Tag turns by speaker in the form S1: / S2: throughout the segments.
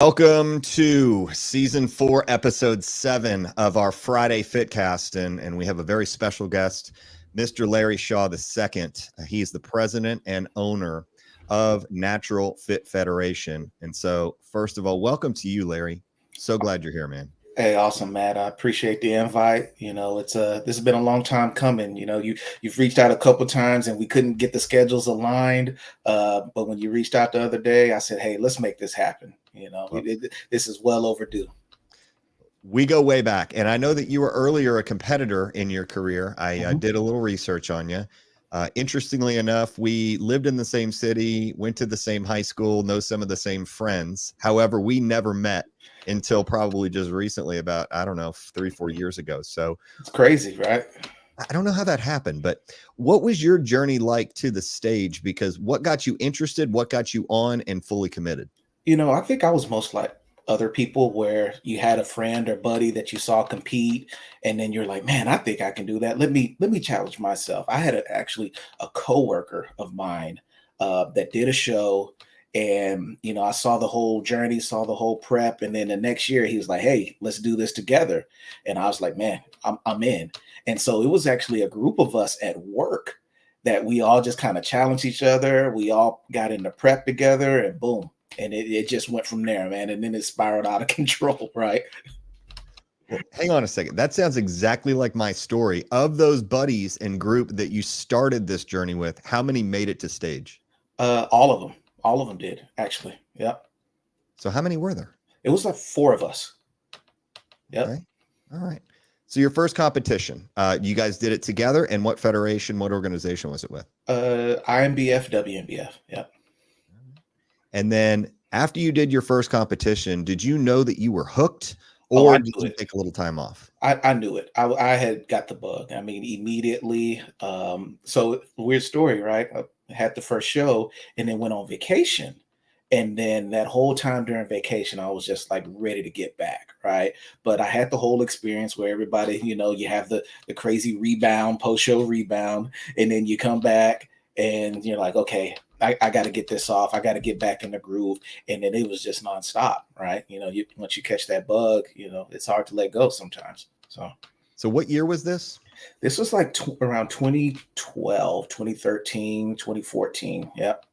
S1: Welcome to season 4, episode 7 of our Friday Fitcast. And we have a very special guest, Mr. Larry Shaw II. He's the president and owner of Natural Fit Federation. And so, first of all, welcome to you, Larry. So glad you're here, man.
S2: Hey, awesome, Matt. I appreciate the invite. It's this has been a long time coming. You've reached out a couple times and we couldn't get the schedules aligned. But when you reached out the other day, I said, "Hey, let's make this happen."
S1: Well,
S2: This is well overdue.
S1: we go way back. And I know that you were earlier a competitor in your career. I did a little research on you. Interestingly enough, we lived in the same city, went to the same high school, know some of the same friends. However, we never met until probably just recently, about, I don't know, 3-4 years ago. So
S2: It's crazy, right?
S1: I don't know how that happened, but what was your journey like to the stage? Because what got you interested? What got you on and fully committed?
S2: I think I was most like other people where you had a friend or buddy that you saw compete, and then you're like, "Man, I think I can do that. Let me challenge myself." I had actually a coworker of mine that did a show, and I saw the whole journey, saw the whole prep, and then the next year he was like, "Hey, let's do this together," and I was like, "Man, I'm in." And so it was actually a group of us at work that we all just kind of challenged each other. We all got into prep together, and boom, and it just went from there, man. And then it spiraled out of control, right?
S1: Well, hang on a second. That sounds exactly like my story. Of those buddies and group that you started this journey with, how many made it to stage?
S2: All of them did actually. Yep.
S1: So how many were there?
S2: It was like four of us. Yep.
S1: Okay. All right. So your first competition, you guys did it together. And what federation, what organization was it with?
S2: IMBF, WMBF. Yep.
S1: And then after you did your first competition, did you know that you were hooked,
S2: Oh, I
S1: or did
S2: knew
S1: you
S2: it.
S1: take a little time off?
S2: I knew it. I had got the bug. I mean, immediately. So weird story, right? I had the first show and then went on vacation. And then that whole time during vacation, I was just like ready to get back, right? But I had the whole experience where everybody, you have the crazy rebound, post-show rebound, and then you come back and you're like, okay, I got to get this off. I got to get back in the groove. And then it was just nonstop, right? Once you catch that bug, it's hard to let go sometimes.
S1: So what year was this?
S2: This was like around 2012, 2013, 2014. Yep.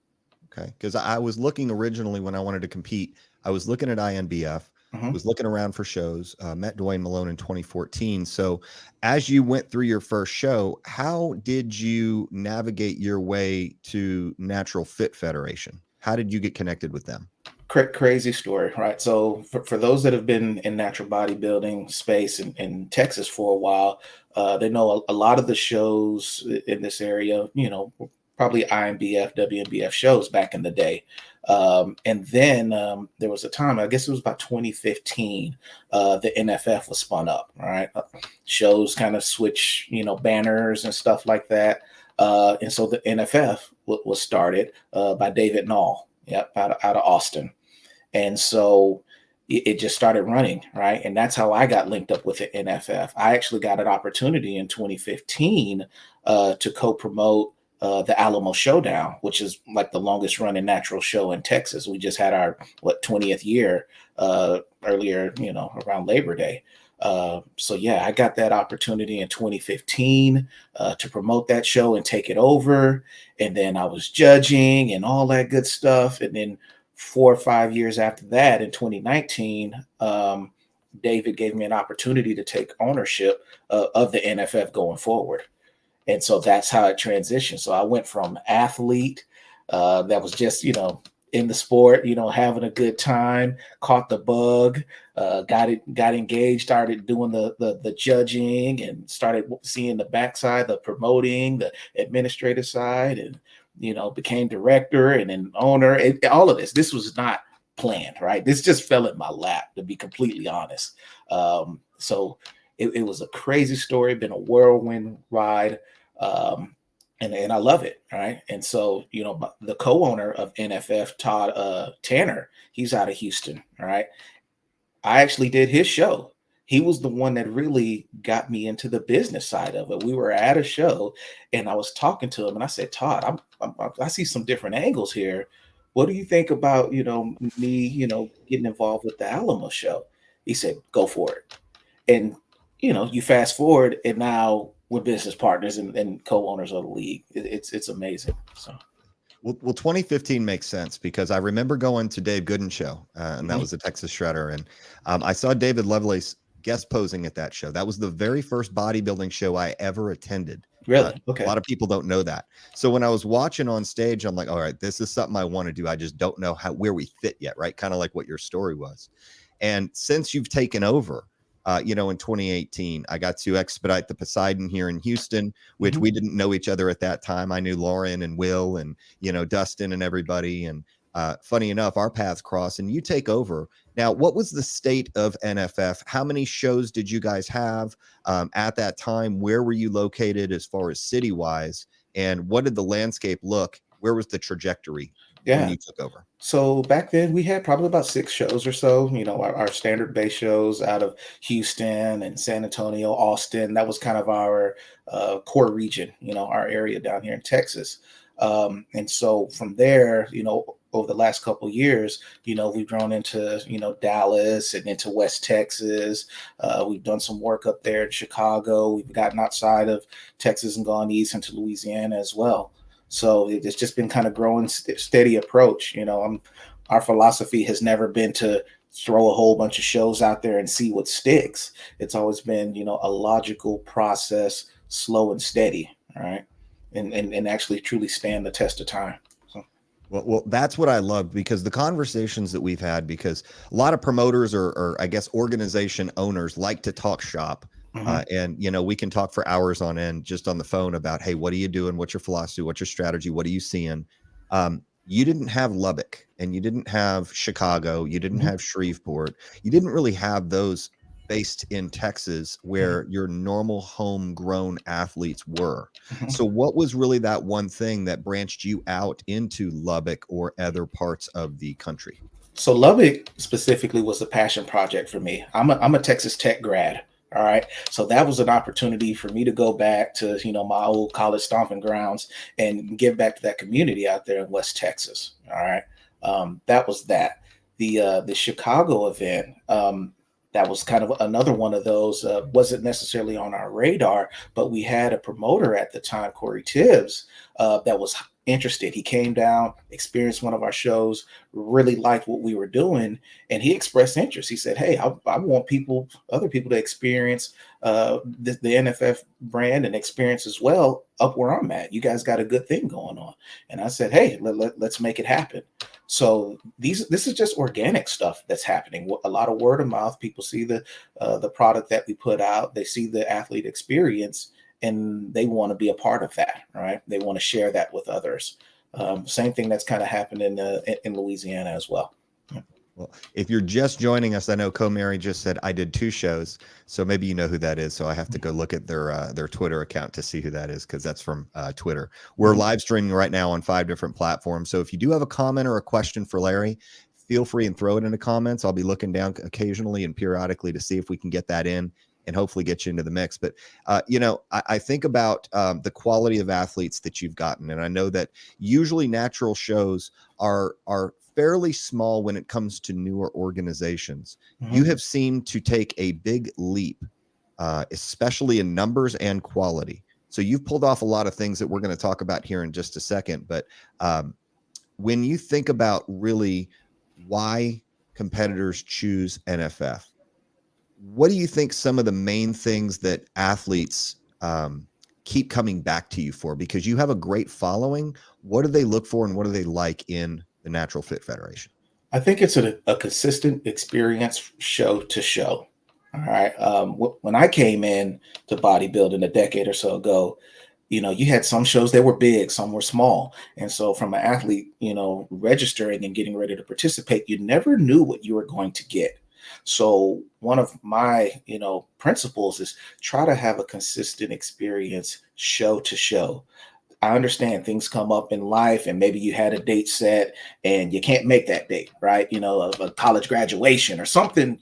S1: Okay. Because I was looking originally when I wanted to compete, I was looking at INBF,
S2: Mhm.
S1: was looking around for shows, met Dwayne Malone in 2014. So as you went through your first show, how did you navigate your way to Natural Fit Federation? How did you get connected with them?
S2: Crazy story, right? So for those that have been in natural bodybuilding space in Texas for a while, they know a lot of the shows in this area, probably IMBF, WNBF shows back in the day. And then there was a time, I guess it was about 2015, the NFF was spun up, right? Shows kind of switch, banners and stuff like that. And so the NFF was started by David Nall, yep, out of Austin. And so it just started running, right? And that's how I got linked up with the NFF. I actually got an opportunity in 2015 to co-promote the Alamo Showdown, which is like the longest running natural show in Texas. We just had our 20th year earlier, around Labor Day. So yeah, I got that opportunity in 2015 to promote that show and take it over. And then I was judging and all that good stuff. And then 4 or 5 years after that, in 2019, David gave me an opportunity to take ownership of the NFF going forward. And so that's how it transitioned. So I went from athlete that was just, in the sport, having a good time, caught the bug, got engaged, started doing the judging, and started seeing the backside, the promoting, the administrative side, and became director and then owner. All of this was not planned, right? This just fell in my lap, to be completely honest. So it was a crazy story, been a whirlwind ride. And I love it, right? And so, the co-owner of NFF, Todd Tanner, he's out of Houston, all right? I actually did his show. He was the one that really got me into the business side of it. We were at a show, and I was talking to him, and I said, "Todd, I see some different angles here. what do you think about, me, getting involved with the Alamo show? He said, go for it. And, you fast forward and now we're business partners and co-owners of the league. It's amazing. So,
S1: Well, 2015 makes sense because I remember going to Dave Gooden's show, and that
S2: mhm.
S1: was the Texas Shredder, and I saw David Lovelace guest posing at that show. That was the very first bodybuilding show I ever attended.
S2: Really?
S1: A
S2: Okay.
S1: lot of people don't know that. So when I was watching on stage, I'm like, all right, this is something I want to do. I just don't know where we fit yet, right? Kind of like what your story was. And since you've taken over, in 2018, I got to expedite the Poseidon here in Houston, which
S2: Mhm.
S1: we didn't know each other at that time. I knew Lauren and Will and, Dustin and everybody. And funny enough, our paths cross and you take over. Now, what was the state of NFF? How many shows did you guys have at that time? Where were you located as far as city wise? And what did the landscape look? Where was the trajectory when
S2: Yeah.
S1: you took over?
S2: So back then we had probably about 6 shows or so, our standard base shows out of Houston and San Antonio, Austin. That was kind of our core region, our area down here in Texas. And so from there, over the last couple of years, we've grown into, Dallas and into West Texas. We've done some work up there in Chicago. We've gotten outside of Texas and gone east into Louisiana as well. So it's just been kind of growing steady approach. Our philosophy has never been to throw a whole bunch of shows out there and see what sticks. It's always been, a logical process, slow and steady, all right, and actually truly stand the test of time. So,
S1: Well, that's what I love because the conversations that we've had, because a lot of promoters or I guess organization owners like to talk shop.
S2: mhm.
S1: And, we can talk for hours on end just on the phone about, hey, what are you doing? What's your philosophy? What's your strategy? What are you seeing? You didn't have Lubbock and you didn't have Chicago. You didn't
S2: Mhm.
S1: have Shreveport. You didn't really have those based in Texas
S2: Mhm.
S1: where your normal homegrown athletes were.
S2: Mhm.
S1: So what was really that one thing that branched you out into Lubbock or other parts of the country?
S2: So Lubbock specifically was a passion project for me. I'm a Texas Tech grad. All right. So that was an opportunity for me to go back to, my old college stomping grounds and give back to that community out there in West Texas. All right. That was that. The Chicago event, that was kind of another one of those, wasn't necessarily on our radar, but we had a promoter at the time, Corey Tibbs, that was interested. He came down, experienced one of our shows, really liked what we were doing, and he expressed interest. He said, "Hey, I want other people to experience the NFF brand and experience as well up where I'm at. You guys got a good thing going on." And I said, "Hey, let's make it happen." So this is just organic stuff that's happening. A lot of word of mouth. People see the product that we put out. They see the athlete experience, and they want to be a part of that, right? They want to share that with others. Same thing that's kind of happened in Louisiana as well.
S1: Well, if you're just joining us, I know Co-Mary just said I did 2 shows, so maybe you know who that is. So I have to go look at their Twitter account to see who that is because that's from Twitter. We're
S2: Mhm.
S1: live streaming right now on 5 different platforms. So if you do have a comment or a question for Larry, feel free and throw it in the comments. I'll be looking down occasionally and periodically to see if we can get that in and hopefully get you into the mix. But I think about the quality of athletes that you've gotten, and I know that usually natural shows are fairly small when it comes to newer organizations. You
S2: Mhm.
S1: have seemed to take a big leap, especially in numbers and quality. So you've pulled off a lot of things that we're going to talk about here in just a second. But when you think about really why competitors choose NFF, what do you think some of the main things that athletes keep coming back to you for? Because you have a great following. What do they look for and what do they like in the Natural Fit Federation?
S2: I think it's a consistent experience show to show. All right. When I came in to bodybuilding a decade or so ago, you had some shows that were big, some were small. And so from an athlete, registering and getting ready to participate, you never knew what you were going to get. So one of my, principles is try to have a consistent experience show to show. I understand things come up in life and maybe you had a date set and you can't make that date, right? A college graduation or something,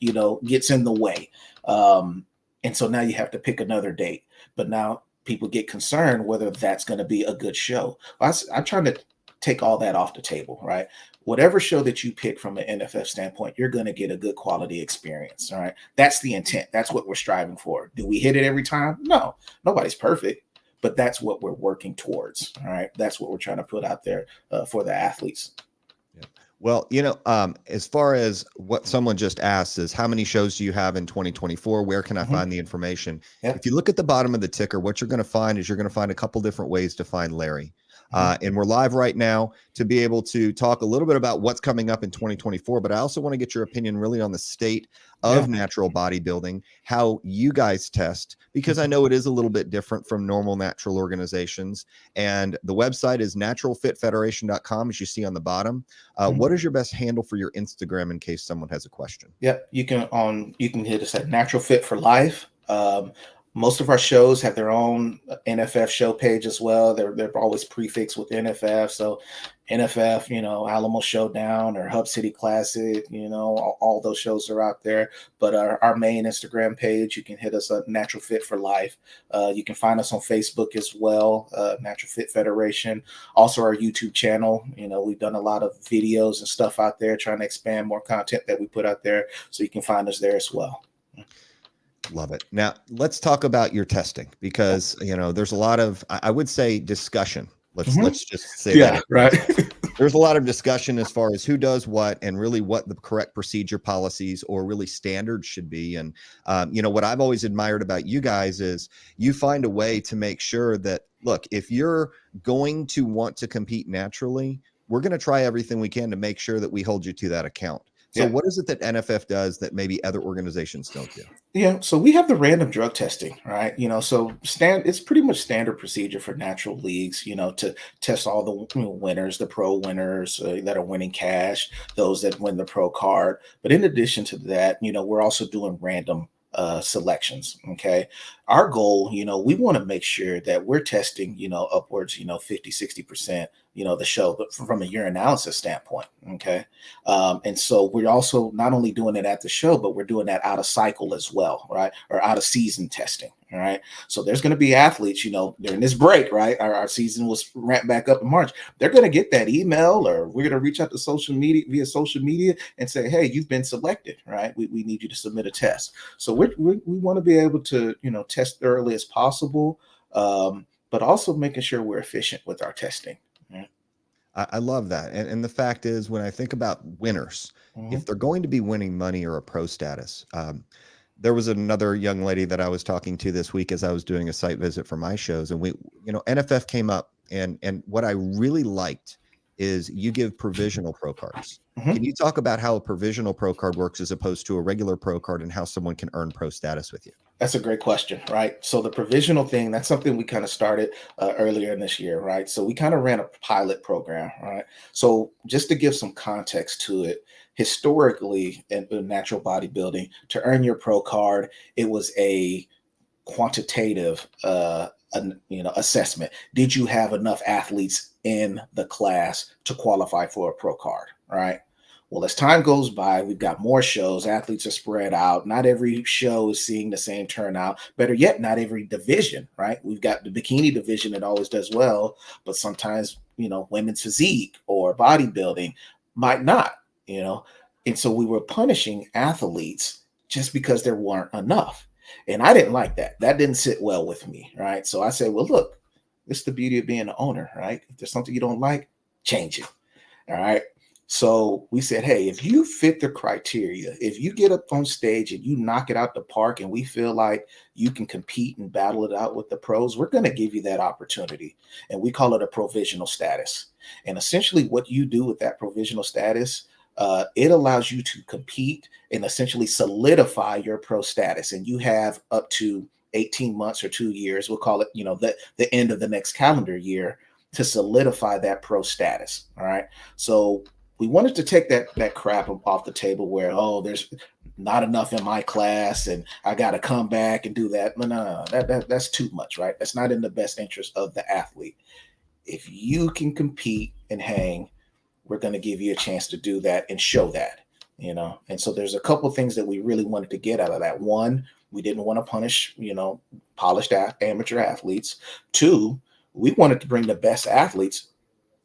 S2: gets in the way. And so now you have to pick another date. But now people get concerned whether that's going to be a good show. I try to take all that off the table, right? whatever show that you pick from an NFF standpoint, you're going to get a good quality experience. All right. That's the intent. That's what we're striving for. Do we hit it every time? No, nobody's perfect, but that's what we're working towards. All right. That's what we're trying to put out there for the athletes.
S1: Yeah. Well, as far as what someone just asked is how many shows do you have in 2024? Where can I find the information?
S2: Yeah.
S1: If you look at the bottom of the ticker, what you're going to find is you're going to find a couple different ways to find Larry. And we're live right now to be able to talk a little bit about what's coming up in 2024. But I also want to get your opinion really on the state of natural bodybuilding, how you guys test, because I know it is a little bit different from normal natural organizations. And the website is naturalfitfederation.com, as you see on the bottom. What is your best handle for your Instagram in case someone has a question?
S2: Yep, you can hit us at Natural Fit for Life. Most of our shows have their own NFF show page as well. They're always prefixed with NFF. So NFF, Alamo Showdown or Hub City Classic, all those shows are out there. But our main Instagram page, you can hit us at Natural Fit for Life. You can find us on Facebook as well, Natural Fit Federation. Also our YouTube channel. We've done a lot of videos and stuff out there trying to expand more content that we put out there. So you can find us there as well.
S1: Love it. Now let's talk about your testing, because there's a lot of, I would say, discussion. Let's just say that.
S2: Right.
S1: There's a lot of discussion as far as who does what and really what the correct procedure policies or really standards should be. And what I've always admired about you guys is you find a way to make sure that, look, if you're going to want to compete naturally, we're going to try everything we can to make sure that we hold you to that account. So what is it that NFF does that maybe other organizations don't do?
S2: Yeah, so we have the random drug testing, right? It's pretty much standard procedure for natural leagues, to test all the winners, the pro winners that are winning cash, those that win the pro card. But in addition to that, we're also doing random selections. Okay. Our goal, we want to make sure that we're testing, upwards, 50, 60%, the show, but from a urinalysis standpoint. Okay. And so we're also not only doing it at the show, but we're doing that out of cycle as well, right? Or out of season testing. All right. So there's going to be athletes, during this break, right? Our season was ramped back up in March. They're going to get that email, or we're going to reach out to via social media and say, hey, you've been selected, right? We need you to submit a test. So we want to be able to, test thoroughly as possible, but also making sure we're efficient with our testing. Right?
S1: I love that. And the fact is, when I think about winners, if they're going to be winning money or a pro status, there was another young lady that I was talking to this week as I was doing a site visit for my shows, and NFF came up, and what I really liked is you give provisional pro cards. Can you talk about how a provisional pro card works as opposed to a regular pro card, and how someone can earn pro status with you?
S2: That's a great question, right? So the provisional thing, that's something we kind of started earlier in this year, right? So we kind of ran a pilot program, right? So just to give some context to it, historically in natural bodybuilding, to earn your pro card, it was a quantitative assessment. Did you have enough athletes in the class to qualify for a pro card, right? Well, as time goes by, we've got more shows. Athletes are spread out. Not every show is seeing the same turnout. Better yet, not every division, right? We've got the bikini division that always does well, but sometimes, women's physique or bodybuilding might not, And so we were punishing athletes just because there weren't enough. And I didn't like that. That didn't sit well with me, right? So I said, well, look, this is the beauty of being an owner, right? If there's something you don't like, change it, all right? So we said, hey, if you fit the criteria, if you get up on stage and you knock it out the park and we feel like you can compete and battle it out with the pros, we're going to give you that opportunity. And we call it a provisional status. And essentially what you do with that provisional status, it allows you to compete and essentially solidify your pro status. And you have up to 18 months or 2 years, we'll call it, the end of the next calendar year, to solidify that pro status. All right. So we wanted to take that crap off the table where, there's not enough in my class and I got to come back and do that. No, that's too much, right? That's not in the best interest of the athlete. If you can compete and hang, we're going to give you a chance to do that and show that, And so there's a couple of things that we really wanted to get out of that. One, we didn't want to punish, polished amateur athletes. Two, we wanted to bring the best athletes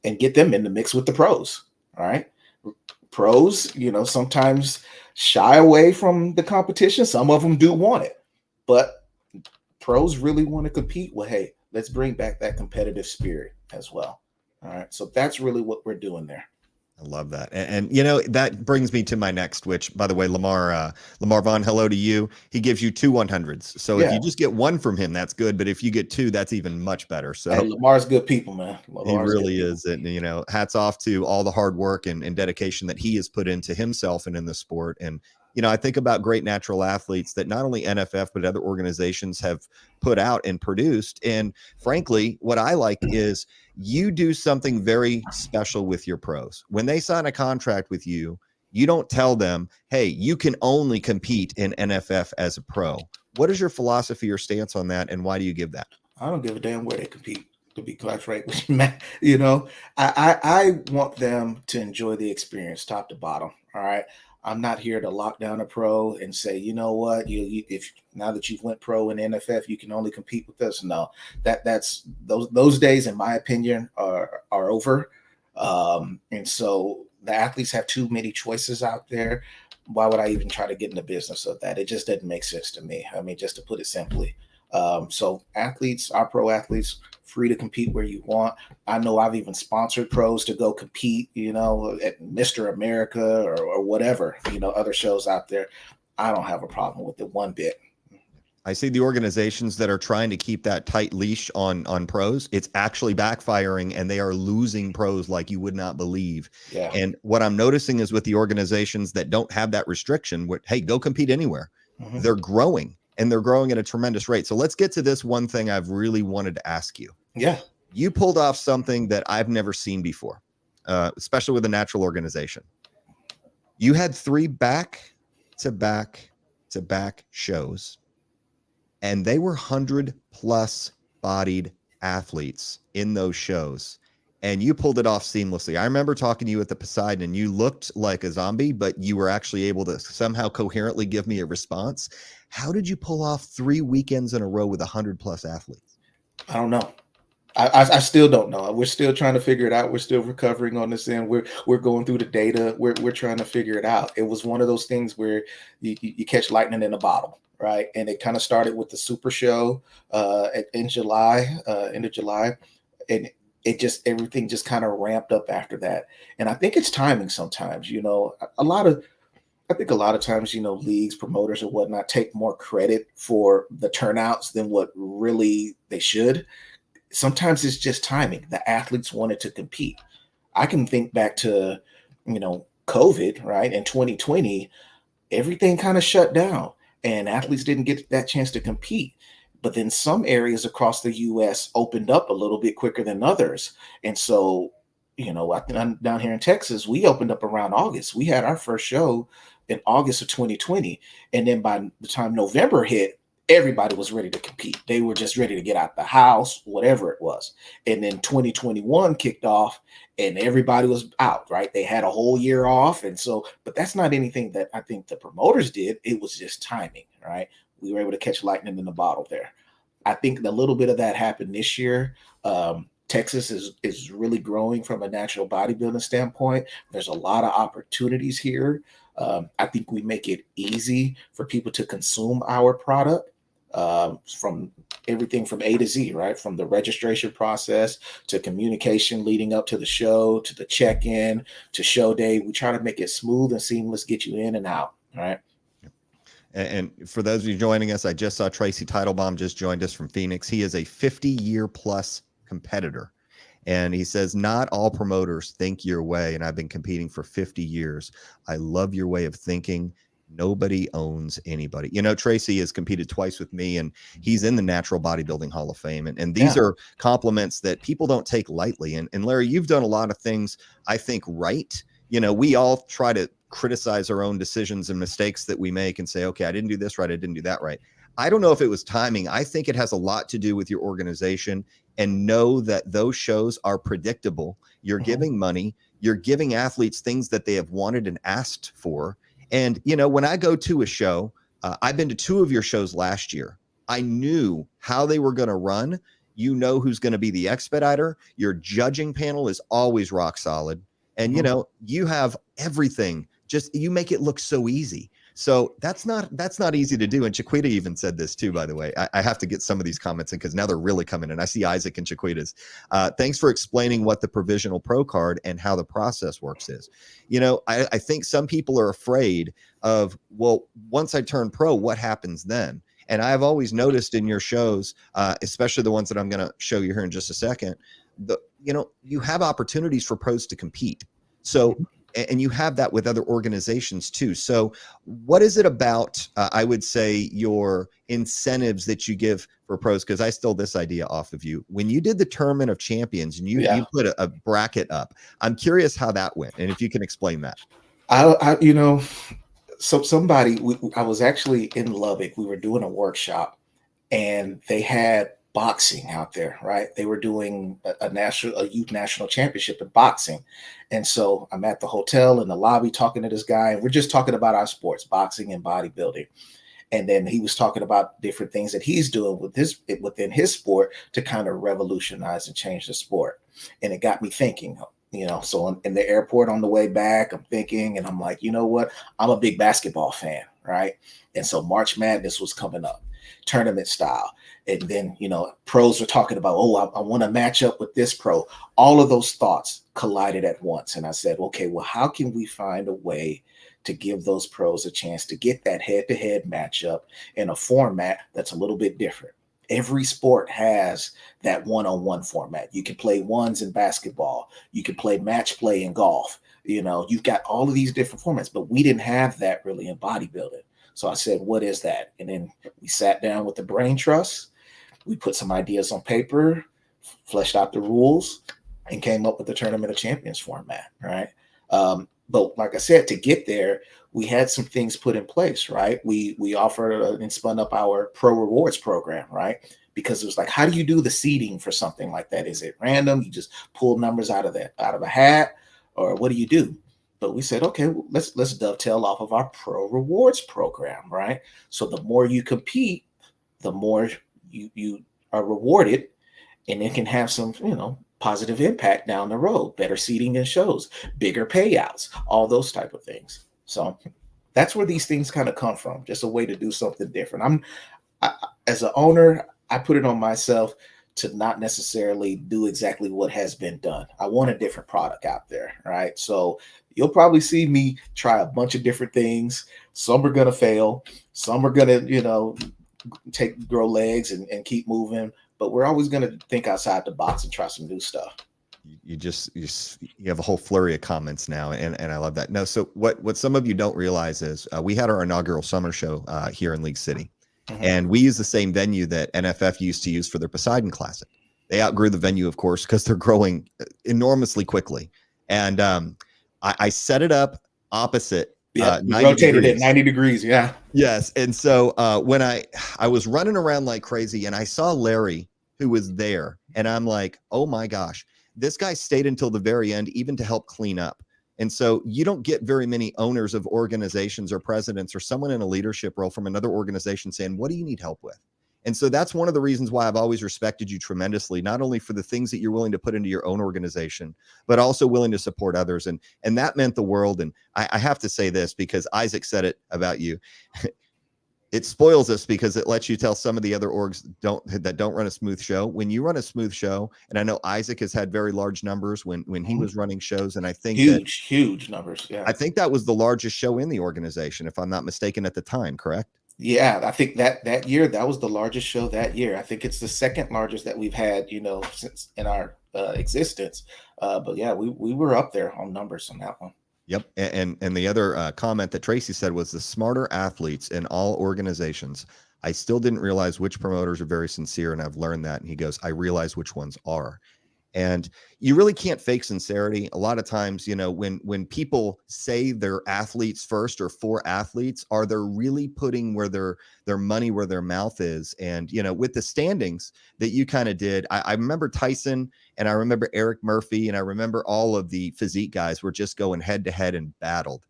S2: and get them in the mix with the pros. All right. Pros, sometimes shy away from the competition. Some of them do want it, but pros really want to compete. Well, hey, let's bring back that competitive spirit as well. All right. So that's really what we're doing there.
S1: I love that. And that brings me to my next, which, by the way, Lamar Vaughn, hello to you. He gives you 2 100s. So if
S2: Yeah.
S1: you just get one from him, that's good. But if you get 2, that's even much better. So
S2: Hey, Lamar's good people, man.
S1: he
S2: Lamar's good
S1: really
S2: people.
S1: is. And, hats off to all the hard work and dedication that he has put into himself and in the sport. And, I think about great natural athletes that not only NFF, but other organizations have put out and produced. And frankly, what I like is you do something very special with your pros. When they sign a contract with you, you don't tell them, hey, you can only compete in NFF as a pro. What is your philosophy or stance on that? And why do you give that?
S2: I don't give a damn where they compete, to be quite frank with you, man. I want them to enjoy the experience top to bottom. All right. I'm not here to lock down a pro and say, you know what, if now that you've went pro in NFF, you can only compete with us. No, that's those days, in my opinion, are over. And so the athletes have too many choices out there. Why would I even try to get in the business of that? It just doesn't make sense to me. I mean, just to put it simply. So athletes, our pro athletes, free to compete where you want. I know I've even sponsored pros to go compete, at Mr. America or whatever, other shows out there. I don't have a problem with it one bit.
S1: I see the organizations that are trying to keep that tight leash on pros. It's actually backfiring, and they are losing pros like you would not believe.
S2: Yeah.
S1: And what I'm noticing is with the organizations that don't have that restriction, hey, go compete anywhere.
S2: Mm-hmm.
S1: They're growing, and they're growing at a tremendous rate. So let's get to this one thing I've really wanted to ask you.
S2: Yeah.
S1: You pulled off something that I've never seen before, especially with a natural organization. You had 3 back-to-back-to-back shows, and they were 100+ bodied athletes in those shows, and you pulled it off seamlessly. I remember talking to you at the Poseidon, and you looked like a zombie, but you were actually able to somehow coherently give me a response. How did you pull off 3 weekends in a row with 100+ athletes?
S2: I don't know. I still don't know. We're still trying to figure it out. We're still recovering on this end. We're going through the data. We're trying to figure it out. It was one of those things where you catch lightning in a bottle, right? And it kind of started with the Super Show in July, end of July, and everything just kind of ramped up after that. And I think it's timing sometimes. I think a lot of times, leagues, promoters, or whatnot take more credit for the turnouts than what really they should. Sometimes it's just timing. The athletes wanted to compete. I can think back to, COVID, right? In 2020, everything kind of shut down and athletes didn't get that chance to compete. But then some areas across the US opened up a little bit quicker than others. And so, I think down here in Texas, we opened up around August. We had our first show in August of 2020. And then by the time November hit, everybody was ready to compete. They were just ready to get out the house, whatever it was. And then 2021 kicked off and everybody was out, right? They had a whole year off. And so, but that's not anything that I think the promoters did. It was just timing, right? We were able to catch lightning in the bottle there. I think a little bit of that happened this year. Texas is really growing from a natural bodybuilding standpoint. There's a lot of opportunities here. I think we make it easy for people to consume our product. From everything from A to Z, right? From the registration process to communication leading up to the show, to the check-in, to show day. We try to make it smooth and seamless, get you in and out, right?
S1: And for those of you joining us, I just saw Tracy Teitelbaum just joined us from Phoenix. He is a 50-year-plus competitor. And he says, not all promoters think your way. And I've been competing for 50 years. I love your way of thinking. Nobody owns anybody. Tracy has competed twice with me, and he's in the Natural Bodybuilding Hall of Fame. And these are compliments that people don't take lightly. And Larry, you've done a lot of things, I think, right. We all try to criticize our own decisions and mistakes that we make and say, okay, I didn't do this right. I didn't do that right. I don't know if it was timing. I think it has a lot to do with your organization, and know that those shows are predictable. You're giving money. You're giving athletes things that they have wanted and asked for. And, when I go to a show, I've been to 2 of your shows last year. I knew how they were going to run. Who's going to be the expediter. Your judging panel is always rock solid. And, you know, you have everything, just you make it look so easy. So that's not easy to do. And Chiquita even said this too, by the way. I have to get some of these comments in because now they're really coming in. I see Isaac and Chiquita's. Thanks for explaining what the provisional pro card and how the process works is. You know, I think some people are afraid of, well, once I turn pro, what happens then? And I've always noticed in your shows, especially the ones that I'm going to show you here in just a second, you know, you have opportunities for pros to compete. So, and you have that with other organizations too. So what is it about, I would say, your incentives that you give for pros? Because I stole this idea off of you. When you did the Tournament of Champions and you put a bracket up, I'm curious how that went. And if you can explain that.
S2: You know, so I was actually in Lubbock. We were doing a workshop and they had boxing out there, right? They were doing a youth national championship in boxing. And so I'm at the hotel in the lobby talking to this guy, and we're just talking about our sports, boxing and bodybuilding. And then he was talking about different things that he's doing within his sport to kind of revolutionize and change the sport. And it got me thinking, you know, so in the airport on the way back, I'm thinking, and I'm like, you know what? I'm a big basketball fan, right? And so March Madness was coming up, tournament style. And then, you know, pros were talking about, oh, I want to match up with this pro. All of those thoughts collided at once. And I said, okay, well, how can we find a way to give those pros a chance to get that head-to-head matchup in a format that's a little bit different? Every sport has that one-on-one format. You can play ones in basketball. You can play match play in golf. You know, you've got all of these different formats, but we didn't have that really in bodybuilding. So I said, what is that? And then we sat down with the brain trust. We put some ideas on paper, fleshed out the rules, and came up with the Tournament of Champions format, right? But like I said, to get there, we had some things put in place, right? We offered and spun up our pro rewards program, right? Because it was like, how do you do the seeding for something like that? Is it random? You just pull numbers out of a hat, or what do you do? But we said, okay, well, let's dovetail off of our pro rewards program, right? So the more you compete, the more you are rewarded, and it can have some, you know, positive impact down the road, better seating in shows, bigger payouts, all those type of things. So that's where these things kind of come from, just a way to do something different. As an owner, I put it on myself to not necessarily do exactly what has been done. I want a different product out there, right? So you'll probably see me try a bunch of different things. Some are going to fail. Some are going to, you know, grow legs and keep moving. But we're always going to think outside the box and try some new stuff.
S1: You have a whole flurry of comments now, and I love that. No, so what some of you don't realize is we had our inaugural summer show here in League City, and we use the same venue that NFF used to use for their Poseidon Classic. They outgrew the venue, of course, because they're growing enormously quickly. And I set it up opposite.
S2: Yeah, rotated
S1: degrees.
S2: it 90 degrees. Yeah.
S1: Yes. And so when I was running around like crazy, and I saw Larry, who was there, and I'm like, oh my gosh, this guy stayed until the very end, even to help clean up. And so you don't get very many owners of organizations or presidents or someone in a leadership role from another organization saying, what do you need help with? And so that's one of the reasons why I've always respected you tremendously, not only for the things that you're willing to put into your own organization, but also willing to support others. And that meant the world. And I have to say this because Isaac said it about you. It spoils us because it lets you tell some of the other orgs that don't run a smooth show. When you run a smooth show, and I know Isaac has had very large numbers when he was running shows, and I think
S2: huge numbers. Yeah,
S1: I think that was the largest show in the organization, if I'm not mistaken, at the time. Correct?
S2: Yeah, I think that year that was the largest show that year. I think it's the second largest that we've had, you know, since in our existence. But yeah, we were up there on numbers on that one.
S1: Yep. And the other comment that Tracy said was the smarter athletes in all organizations. I still didn't realize which promoters are very sincere, and I've learned that. And he goes, I realize which ones are. And you really can't fake sincerity. A lot of times, you know, when people say they're athletes first or for athletes, are they really putting where their money where their mouth is? And, you know, with the standings that you kind of did, I remember Tyson, and I remember Eric Murphy, and I remember all of the physique guys were just going head to head and battled.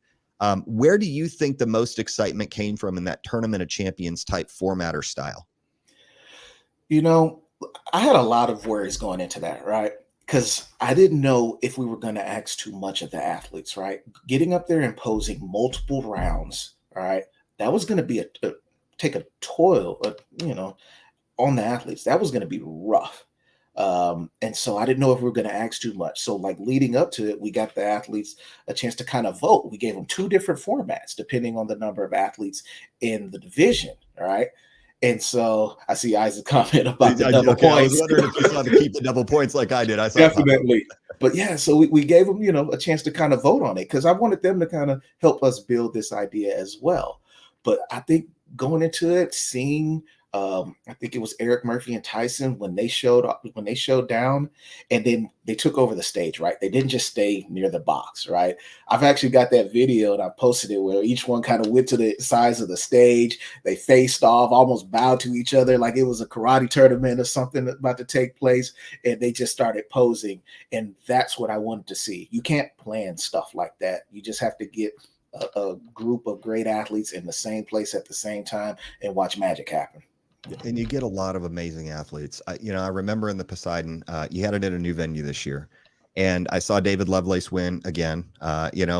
S1: Where do you think the most excitement came from in that Tournament of Champions type format or style?
S2: You know, I had a lot of worries going into that, right? because I didn't know if we were going to ask too much of the athletes, right? Getting up there and posing multiple rounds, all right, that was going to be take a toil, on the athletes. That was going to be rough. And so I didn't know if we were going to ask too much. So, like leading up to it, we got the athletes a chance to kind of vote. We gave them two different formats depending on the number of athletes in the division. All right. And so I see Isaac comment about the double
S1: Okay, I was
S2: points.
S1: wondering if you saw the keep the double points like I did. I saw it pop up.
S2: Definitely. But yeah, so we gave them, a chance to kind of vote on it because I wanted them to kind of help us build this idea as well. But I think going into it, seeing I think it was Eric Murphy and Tyson when they showed down, and then they took over the stage, right? They didn't just stay near the box, right? I've actually got that video and I posted it where each one kind of went to the sides of the stage. They faced off, almost bowed to each other like it was a karate tournament or something about to take place, and they just started posing. And that's what I wanted to see. You can't plan stuff like that. You just have to get a group of great athletes in the same place at the same time and watch magic happen.
S1: And you get a lot of amazing athletes. I remember in the Poseidon, you had it in a new venue this year, and I saw David Lovelace win again.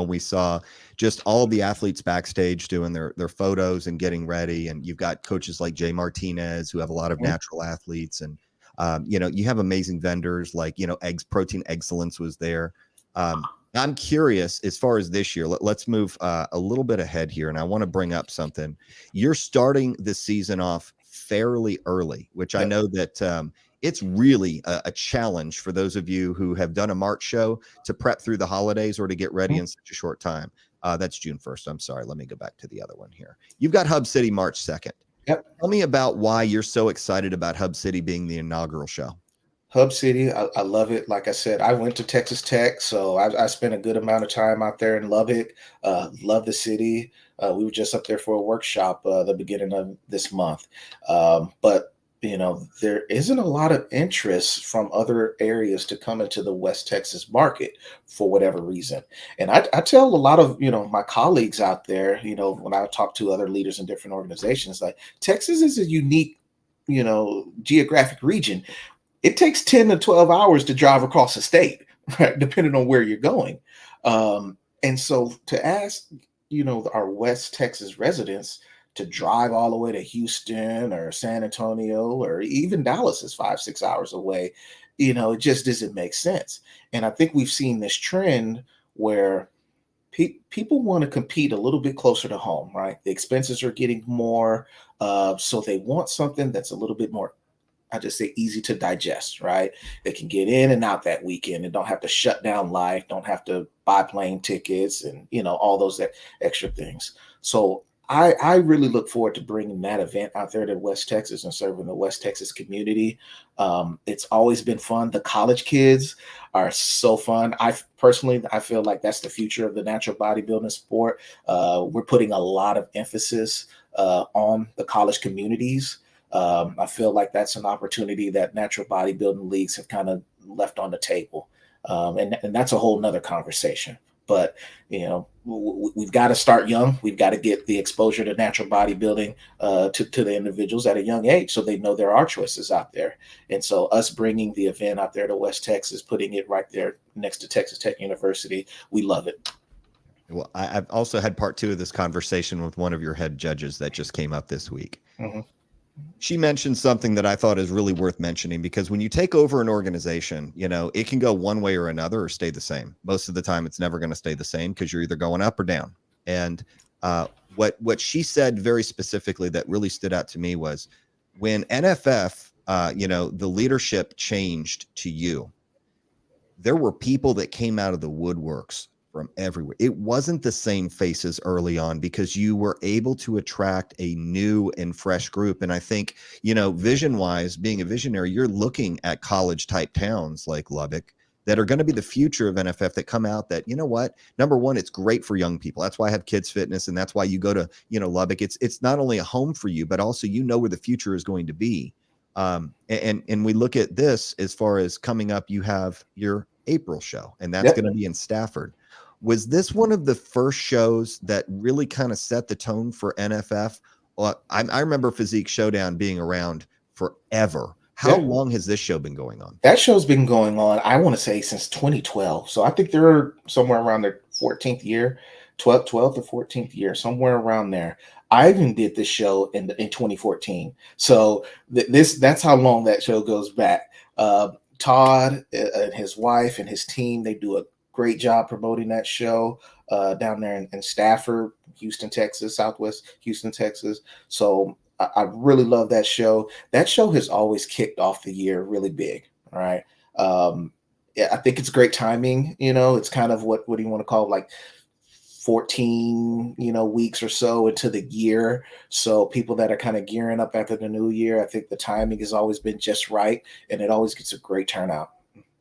S1: We saw just all the athletes backstage doing their photos and getting ready, and you've got coaches like Jay Martinez who have a lot of natural athletes, and you have amazing vendors like Eggs Protein Excellence was there. I'm curious as far as this year. Let's move a little bit ahead here, and I want to bring up something. You're starting this season off fairly early, which I know that it's really a challenge for those of you who have done a March show to prep through the holidays or to get ready in such a short time. That's June 1st. I'm sorry. Let me go back to the other one here. You've got Hub City March 2nd.
S2: Yep.
S1: Tell me about why you're so excited about Hub City being the inaugural show.
S2: Hub City, I love it. Like I said, I went to Texas Tech, so I spent a good amount of time out there in Lubbock. Love the city. We were just up there for a workshop the beginning of this month. But there isn't a lot of interest from other areas to come into the West Texas market for whatever reason. And I tell a lot of my colleagues out there, when I talk to other leaders in different organizations, like Texas is a unique geographic region. It takes 10 to 12 hours to drive across the state, right? Depending on where you're going. And so to ask, our West Texas residents to drive all the way to Houston or San Antonio or even Dallas is 5-6 hours away, it just doesn't make sense. And I think we've seen this trend where people want to compete a little bit closer to home, right? The expenses are getting more, so they want something that's a little bit more, I just say, easy to digest, right? They can get in and out that weekend and don't have to shut down life, don't have to buy plane tickets and, all those extra things. So I really look forward to bringing that event out there to West Texas and serving the West Texas community. It's always been fun. The college kids are so fun. I feel like that's the future of the natural bodybuilding sport. We're putting a lot of emphasis on the college communities. I feel like that's an opportunity that natural bodybuilding leagues have kind of left on the table. And that's a whole nother conversation. But, we've got to start young. We've got to get the exposure to natural bodybuilding to the individuals at a young age so they know there are choices out there. And so us bringing the event out there to West Texas, putting it right there next to Texas Tech University, we love it.
S1: Well, I've also had part 2 of this conversation with one of your head judges that just came up this week.
S2: Mm-hmm.
S1: She mentioned something that I thought is really worth mentioning, because when you take over an organization, it can go one way or another or stay the same. Most of the time, it's never going to stay the same because you're either going up or down. And what she said very specifically that really stood out to me was when NFF, the leadership changed to you, there were people that came out of the woodworks from everywhere. It wasn't the same faces early on because you were able to attract a new and fresh group. And I think, vision wise, being a visionary, you're looking at college type towns like Lubbock that are going to be the future of NFF that come out that, number one, it's great for young people. That's why I have Kids Fitness. And that's why you go to, Lubbock. It's not only a home for you, but also, where the future is going to be. And we look at this as far as coming up, you have your April show, and that's going to be in Stafford. Was this one of the first shows that really kind of set the tone for NFF? I remember Physique Showdown being around forever. How
S2: Yeah.
S1: long has this show been going on?
S2: That show's been going on, I want to say, since 2012. So I think they're somewhere around their 14th year, 12th or 14th year, somewhere around there. I even did this show in 2014. So that's how long that show goes back. Todd and his wife and his team, they do a great job promoting that show down there in Stafford, Houston, Texas, Southwest Houston, Texas. So I really love that show. That show has always kicked off the year really big. All right. Yeah, I think it's great timing. It's kind of what do you want to call it, like 14, weeks or so into the year. So people that are kind of gearing up after the new year, I think the timing has always been just right, and it always gets a great turnout.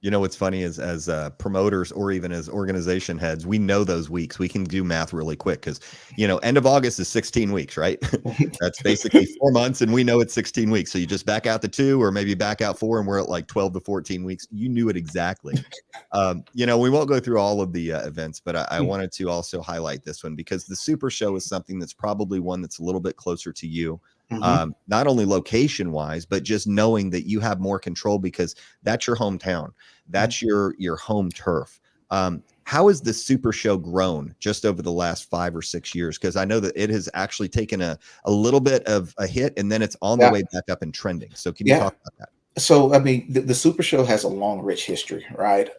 S1: You know, what's funny is as promoters or even as organization heads, we know those weeks. We can do math really quick because, end of August is 16 weeks, right? That's basically 4 months, and we know it's 16 weeks. So you just back out the 2 or maybe back out 4, and we're at like 12 to 14 weeks. You knew it exactly. We won't go through all of the events, but I wanted to also highlight this one because the Super Show is something that's probably one that's a little bit closer to you.
S2: Mhm.
S1: Not only location wise, but just knowing that you have more control because that's your hometown. That's your home turf. How has the Super Show grown just over the last 5 or 6 years? Because I know that it has actually taken a little bit of a hit and then it's on the
S2: Yeah.
S1: way back up and trending. So can you
S2: Yeah.
S1: talk about that?
S2: So, I mean, the Super Show has a long, rich history, right?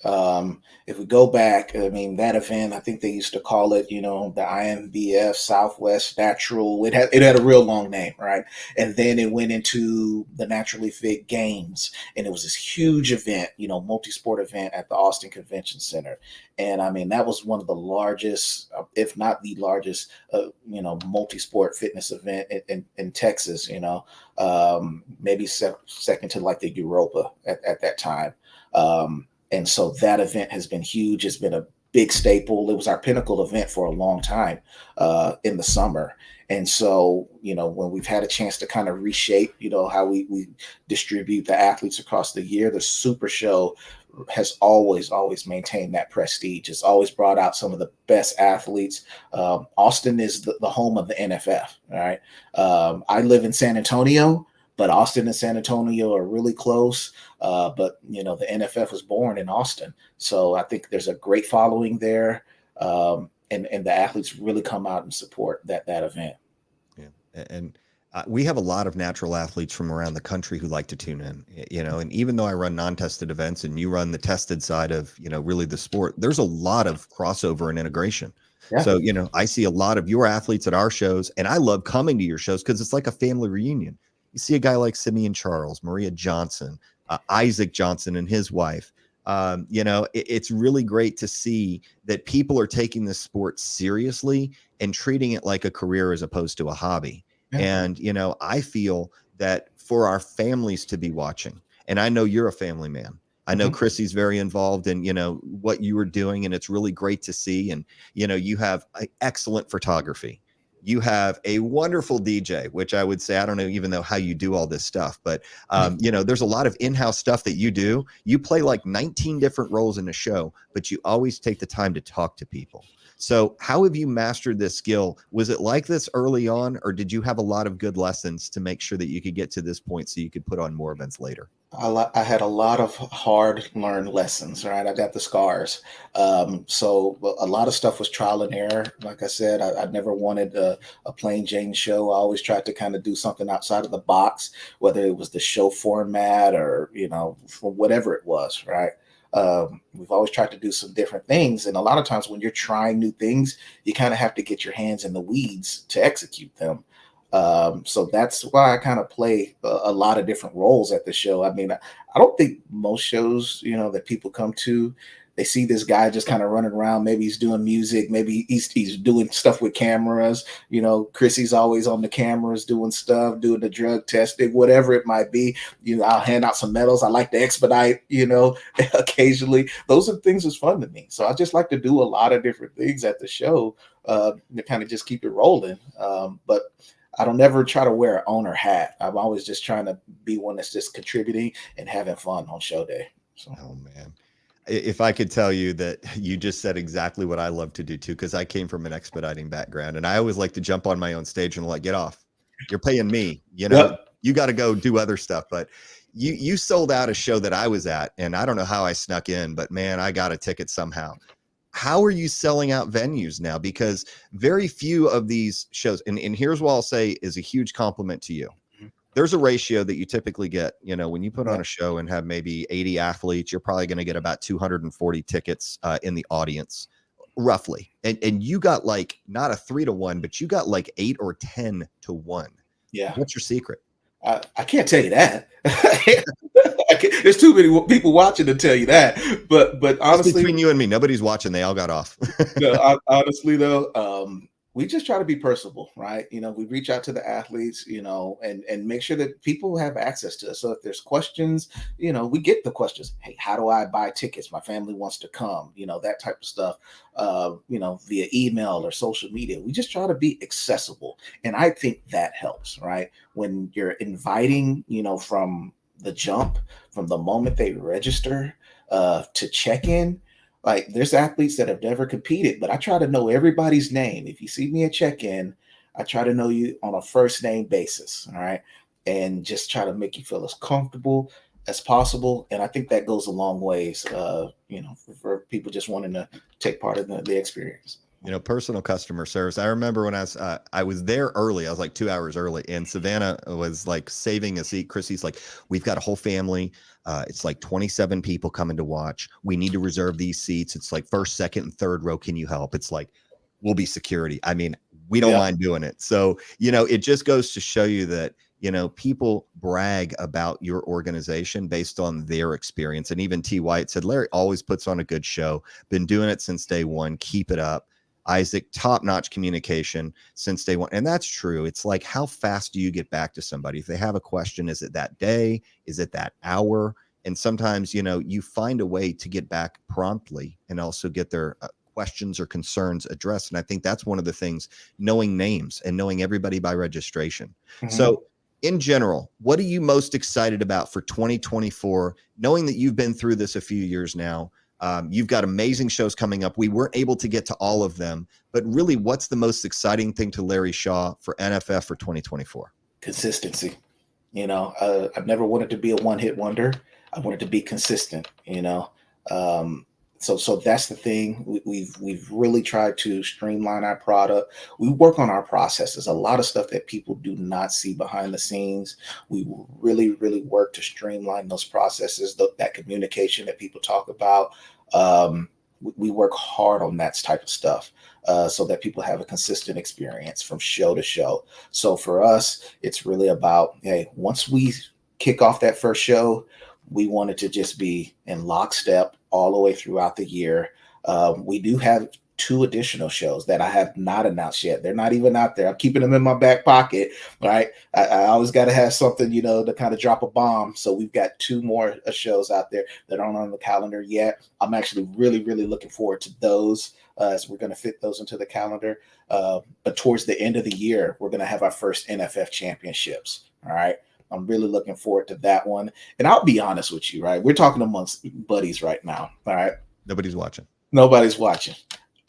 S2: If we go back, I mean, that event, I think they used to call it, the IMBF Southwest Natural. It had a real long name, right? And then it went into the Naturally Fit Games, and it was this huge event, multi-sport event at the Austin Convention Center. And I mean, that was one of the largest, if not the largest, multi-sport fitness event in Texas. Maybe second to like the Europa at that time. And so that event has been huge. It's been a big staple. It was our pinnacle event for a long time in the summer. And so, when we've had a chance to kind of reshape, how we distribute the athletes across the year, the Super Show has always maintained that prestige. It's always brought out some of the best athletes. Austin is the home of the NFF. All right. I live in San Antonio, but Austin and San Antonio are really close. But the NFF was born in Austin, so I think there's a great following there, and the athletes really come out and support that event.
S1: Yeah. And we have a lot of natural athletes from around the country who like to tune in, and even though I run non-tested events and you run the tested side of, really the sport, there's a lot of crossover and integration.
S2: Yeah.
S1: So, I see a lot of your athletes at our shows and I love coming to your shows because it's like a family reunion. You see a guy like Simeon Charles, Maria Johnson, Isaac Johnson and his wife. It's really great to see that people are taking this sport seriously and treating it like a career as opposed to a hobby.
S2: Yeah.
S1: And, I feel that for our families to be watching, and I know you're a family man. I know
S2: Mhm.
S1: Chrissy's very involved in, what you are doing, and it's really great to see. And, you have excellent photography. You have a wonderful DJ, which I would say, I don't know even know how you do all this stuff, but there's a lot of in-house stuff that you do. You play like 19 different roles in a show, but you always take the time to talk to people. So how have you mastered this skill? Was it like this early on, or did you have a lot of good lessons to make sure that you could get to this point so you could put on more events later?
S2: I had a lot of hard learned lessons, right? I got the scars. So a lot of stuff was trial and error. Like I said, I never wanted a plain Jane show. I always tried to kind of do something outside of the box, whether it was the show format or, for whatever it was, right? We've always tried to do some different things. And a lot of times when you're trying new things, you kind of have to get your hands in the weeds to execute them. So that's why I kind of play a lot of different roles at the show. I mean, I don't think most shows, that people come to, they see this guy just kind of running around. Maybe he's doing music. Maybe he's doing stuff with cameras. Chrissy's always on the cameras doing stuff, doing the drug testing, whatever it might be. I'll hand out some medals. I like to expedite, occasionally. Those are things that's fun to me. So I just like to do a lot of different things at the show to kind of just keep it rolling. But I don't ever try to wear an owner hat. I'm always just trying to be one that's just contributing and having fun on show day. So.
S1: Oh man. If I could tell you that you just said exactly what I love to do too, because I came from an expediting background and I always like to jump on my own stage and like, get off. You're paying me,
S2: Yep.
S1: you got to go do other stuff. But you sold out a show that I was at, and I don't know how I snuck in, but man, I got a ticket somehow. How are you selling out venues now? Because very few of these shows, and here's what I'll say is a huge compliment to you. There's a ratio that you typically get, when you put on
S2: Yeah.
S1: a show and have maybe 80 athletes, you're probably going to get about 240 tickets in the audience, roughly. And you got like not a 3-to-1, but you got like 8 or 10-to-1.
S2: Yeah.
S1: What's your secret?
S2: I can't tell you that. There's too many people watching to tell you that. But
S1: Just
S2: honestly,
S1: between you and me, nobody's watching. They all got off.
S2: no, honestly though, we just try to be personable, right? We reach out to the athletes, and make sure that people have access to us. So if there's questions, we get the questions. Hey, how do I buy tickets? My family wants to come, that type of stuff. Via email or social media. We just try to be accessible, and I think that helps, right? When you're inviting, from the jump, from the moment they register to check in. Like there's athletes that have never competed, but I try to know everybody's name. If you see me at check-in, I try to know you on a first name basis. All right. And just try to make you feel as comfortable as possible. And I think that goes a long ways, for people just wanting to take part in the experience.
S1: Personal customer service. I remember when I was there early. I was like 2 hours early, and Savannah was like saving a seat. Chrissy's like, "We've got a whole family. It's like 27 people coming to watch. We need to reserve these seats. It's like first, second, and third row. Can you help?" It's like, we'll be security. I mean, we don't
S2: Yeah.
S1: mind doing it. So, it just goes to show you that, people brag about your organization based on their experience. And even T. White said, Larry always puts on a good show. Been doing it since day one. Keep it up. Isaac, top-notch communication since day one. And that's true. It's like, how fast do you get back to somebody? If they have a question, is it that day? Is it that hour? And sometimes, you find a way to get back promptly and also get their questions or concerns addressed. And I think that's one of the things, knowing names and knowing everybody by registration.
S2: Mhm.
S1: So in general, what are you most excited about for 2024, knowing that you've been through this a few years now? You've got amazing shows coming up. We weren't able to get to all of them, but really, what's the most exciting thing to Larry Shaw for NFF for 2024?
S2: Consistency. I've never wanted to be a one-hit wonder. I wanted to be consistent. So that's the thing. We've really tried to streamline our product. We work on our processes. A lot of stuff that people do not see behind the scenes. We really, really work to streamline those processes. That communication that people talk about. We work hard on that type of stuff. So that people have a consistent experience from show to show. So for us, it's really about, hey, once we kick off that first show, we want it to just be in lockstep all the way throughout the year. We do have 2 additional shows that I have not announced yet. They're not even out there. I'm keeping them in my back pocket, right? I always got to have something, to kind of drop a bomb. So we've got 2 more shows out there that aren't on the calendar yet. I'm actually really, really looking forward to those. As we're going to fit those into the calendar. But towards the end of the year, we're going to have our first NFF championships. All right. I'm really looking forward to that one. And I'll be honest with you, right? We're talking amongst buddies right now. All right.
S1: Nobody's watching.
S2: Nobody's watching.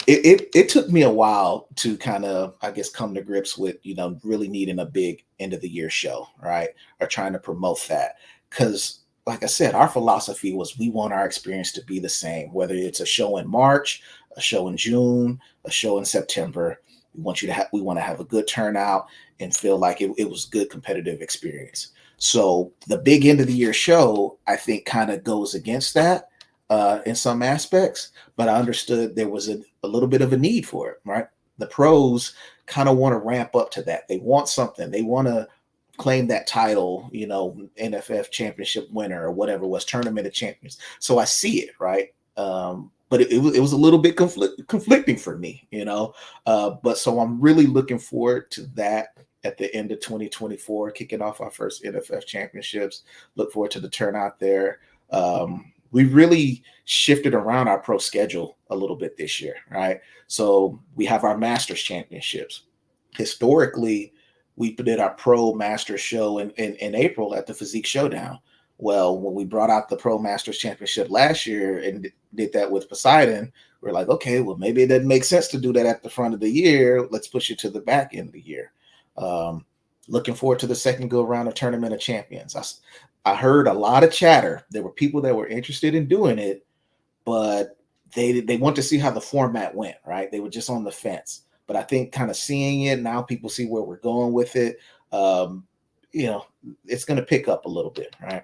S2: It took me a while to kind of, I guess, come to grips with, really needing a big end of the year show, right? Or trying to promote that. Because like I said, our philosophy was we want our experience to be the same, whether it's a show in March, a show in June, a show in September. We want to have a good turnout and feel like it was good competitive experience. So the big end of the year show, I think, kind of goes against that in some aspects, but I understood there was a little bit of a need for it, right? The pros kind of want to ramp up to that. They want something. They want to claim that title, NFF championship winner or whatever it was, tournament of champions. So I see it, right? But it was a little bit conflicting for me, but so I'm really looking forward to that at the end of 2024, kicking off our first NFF championships. Look forward to the turnout there. We really shifted around our pro schedule a little bit this year, right? So we have our Masters championships. Historically, we did our pro Masters show in April at the Physique Showdown. Well, when we brought out the Pro Masters Championship last year and did that with Poseidon, we're like, okay, well, maybe it doesn't make sense to do that at the front of the year. Let's push it to the back end of the year. Looking forward to the second go round of Tournament of Champions. I heard a lot of chatter. There were people that were interested in doing it, but they want to see how the format went, right? They were just on the fence. But I think kind of seeing it now, people see where we're going with it. You know, it's going to pick up a little bit, right?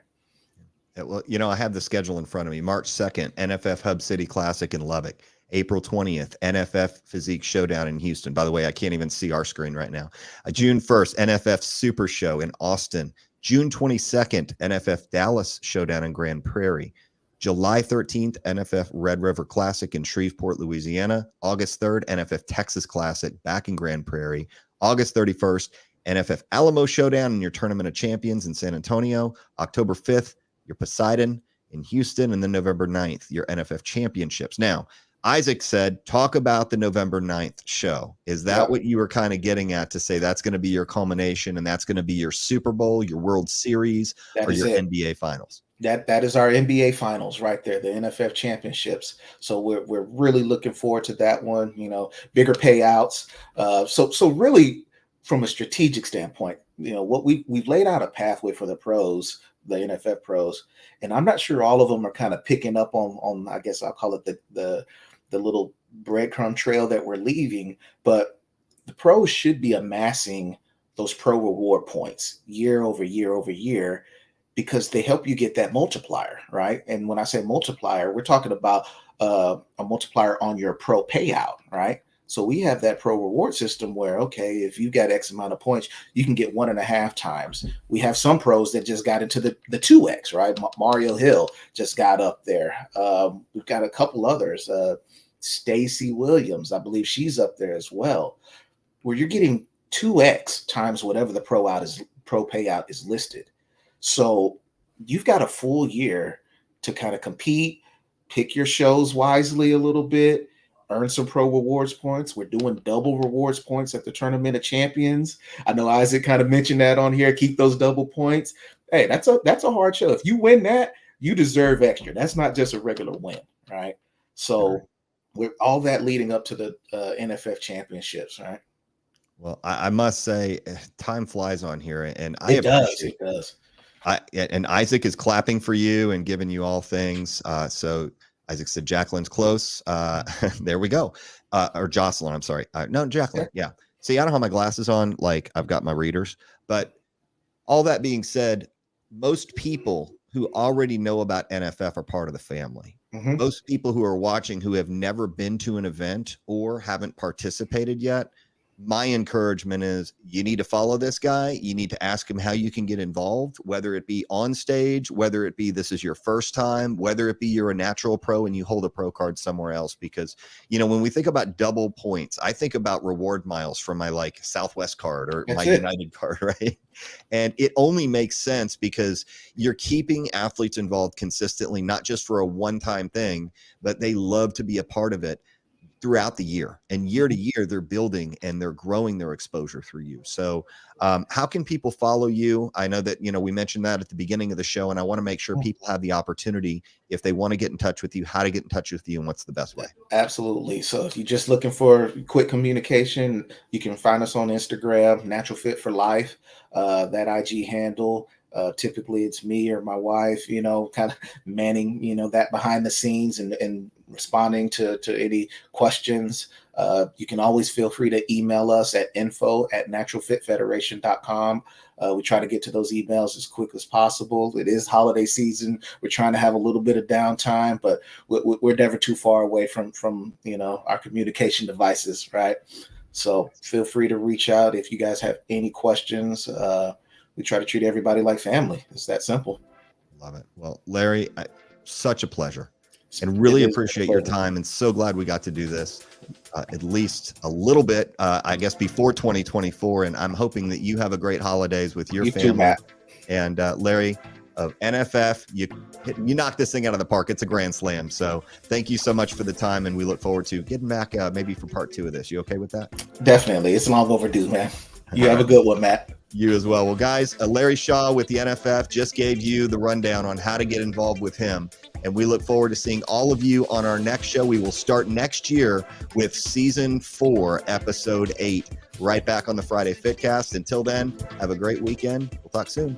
S1: Well, you know, I have the schedule in front of me. March 2nd, NFF Hub City Classic in Lubbock. April 20th, NFF Physique Showdown in Houston. By the way, I can't even see our screen right now. June 1st, NFF Super Show in Austin. June 22nd, NFF Dallas Showdown in Grand Prairie. July 13th, NFF Red River Classic in Shreveport, Louisiana. August 3rd, NFF Texas Classic back in Grand Prairie. August 31st, NFF Alamo Showdown in your Tournament of Champions in San Antonio. October 5th, your Poseidon in Houston. And then November 9th, your NFF Championships. Now, Isaac said, talk about the November 9th show. Is that what you were kind of getting at to say that's going to be your culmination and that's going to be your Super Bowl, your World Series, or your NBA Finals?
S2: That is our NBA Finals right there, the NFF Championships. So we're really looking forward to that one. You know, bigger payouts. So really, from a strategic standpoint, you know, what we've laid out a pathway for the pros, the NFF pros, and I'm not sure all of them are kind of picking up on I guess I'll call it the little breadcrumb trail that we're leaving, but the pros should be amassing those pro reward points year over year over year, because they help you get that multiplier, right? And when I say multiplier, we're talking about a multiplier on your pro payout, right? So we have that pro reward system where, okay, if you got X amount of points, you can get 1.5 times. We have some pros that just got into the 2X, right? Mario Hill just got up there. We've got a couple others. Stacy Williams, I believe she's up there as well, where you're getting 2X times whatever the pro payout is listed. So you've got a full year to kind of compete, pick your shows wisely a little bit, earn some pro rewards points. We're doing double rewards points at the Tournament of Champions. I know Isaac kind of mentioned that on here. Keep those double points. Hey, that's a hard show. If you win that, you deserve extra. That's not just a regular win, right? So with all that leading up to the NFF Championships, right?
S1: Well, I must say, time flies on here, and
S2: It does.
S1: And Isaac is clapping for you and giving you all things. So Isaac said Jacqueline's close. There we go. Or Jocelyn, I'm sorry. No, Jacqueline. Yeah. See, I don't have my glasses on. Like, I've got my readers. But all that being said, most people who already know about NFF are part of the family.
S2: Mm-hmm.
S1: Most people who are watching who have never been to an event or haven't participated yet, my encouragement is you need to follow this guy. You need to ask him how you can get involved, whether it be on stage, whether it be this is your first time, whether it be you're a natural pro and you hold a pro card somewhere else. Because, you know, when we think about double points, I think about reward miles from my like Southwest card or my United card, right? And it only makes sense because you're keeping athletes involved consistently, not just for a one-time thing, but they love to be a part of it throughout the year, and year to year they're building and they're growing their exposure through you. So how can people follow you? I know that, you know, we mentioned that at the beginning of the show, and I want to make sure people have the opportunity, if they want to get in touch with you, how to get in touch with you and what's the best way.
S2: Absolutely. So if you're just looking for quick communication, you can find us on Instagram, Natural Fit for Life, that IG handle. Typically it's me or my wife, you know, kind of manning, you know, that behind the scenes and responding to any questions. You can always feel free to email us at info@naturalfitfederation.com. We try to get to those emails as quick as possible. It is holiday season. We're trying to have a little bit of downtime, but we're never too far away from you know, our communication devices, right? So feel free to reach out if you guys have any questions. We try to treat everybody like family. It's that simple.
S1: Love it. Well, Larry, such a pleasure, and really appreciate your time, and so glad we got to do this at least a little bit, I guess, before 2024. And I'm hoping that you have a great holidays with your family.
S2: Too, Matt.
S1: And Larry of NFF, you knocked this thing out of the park. It's a grand slam. So thank you so much for the time, and we look forward to getting back maybe for part 2 of this. You okay with that?
S2: Definitely. It's long overdue, man. You have a good one, Matt.
S1: You as well. Well, guys, Larry Shaw with the NFF just gave you the rundown on how to get involved with him. And we look forward to seeing all of you on our next show. We will start next year with season 4, episode 8 right back on the Friday Fitcast. Until then, have a great weekend. We'll talk soon.